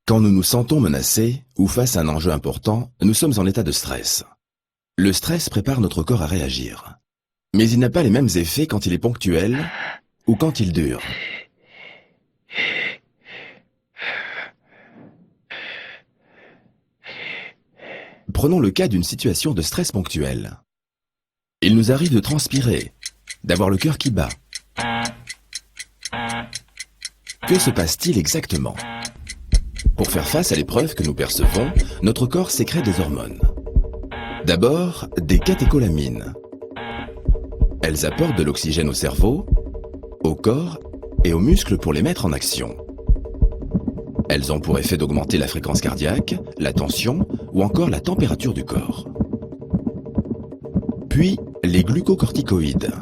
Quand nous nous sentons menacés ou face à un enjeu important, nous sommes en état de stress. Le stress prépare notre corps à réagir. Mais il n'a pas les mêmes effets quand il est ponctuel ou quand il dure. Prenons le cas d'une situation de stress ponctuel. Il nous arrive de transpirer, d'avoir le cœur qui bat. Que se passe-t-il exactement ? Pour faire face à l'épreuve que nous percevons, notre corps sécrète des hormones. D'abord, des catécholamines. Elles apportent de l'oxygène au cerveau, au corps et aux muscles pour les mettre en action. Elles ont pour effet d'augmenter la fréquence cardiaque, la tension ou encore la température du corps. Puis, les glucocorticoïdes.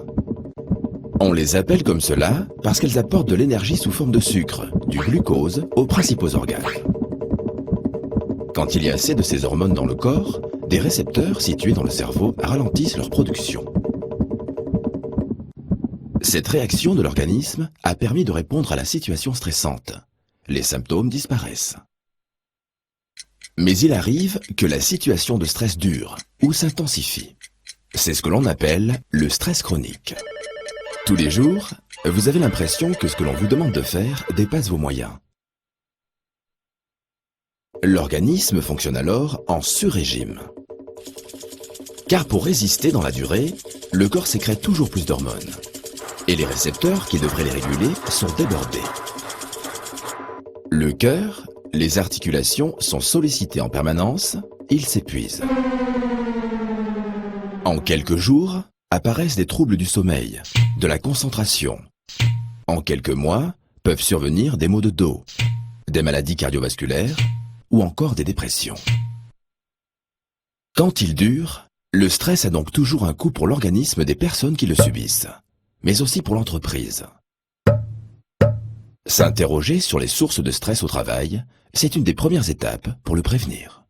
On les appelle comme cela parce qu'elles apportent de l'énergie sous forme de sucre, du glucose, aux principaux organes. Quand il y a assez de ces hormones dans le corps, des récepteurs situés dans le cerveau ralentissent leur production. Cette réaction de l'organisme a permis de répondre à la situation stressante. Les symptômes disparaissent. Mais il arrive que la situation de stress dure ou s'intensifie. C'est ce que l'on appelle le stress chronique. Tous les jours, vous avez l'impression que ce que l'on vous demande de faire dépasse vos moyens. L'organisme fonctionne alors en sur-régime. Car pour résister dans la durée, le corps sécrète toujours plus d'hormones. Et les récepteurs qui devraient les réguler sont débordés. Le cœur, les articulations sont sollicités en permanence, ils s'épuisent. En quelques jours, apparaissent des troubles du sommeil, de la concentration. En quelques mois, peuvent survenir des maux de dos, des maladies cardiovasculaires ou encore des dépressions. Quand il dure, le stress a donc toujours un coût pour l'organisme des personnes qui le subissent, mais aussi pour l'entreprise. S'interroger sur les sources de stress au travail, c'est une des premières étapes pour le prévenir.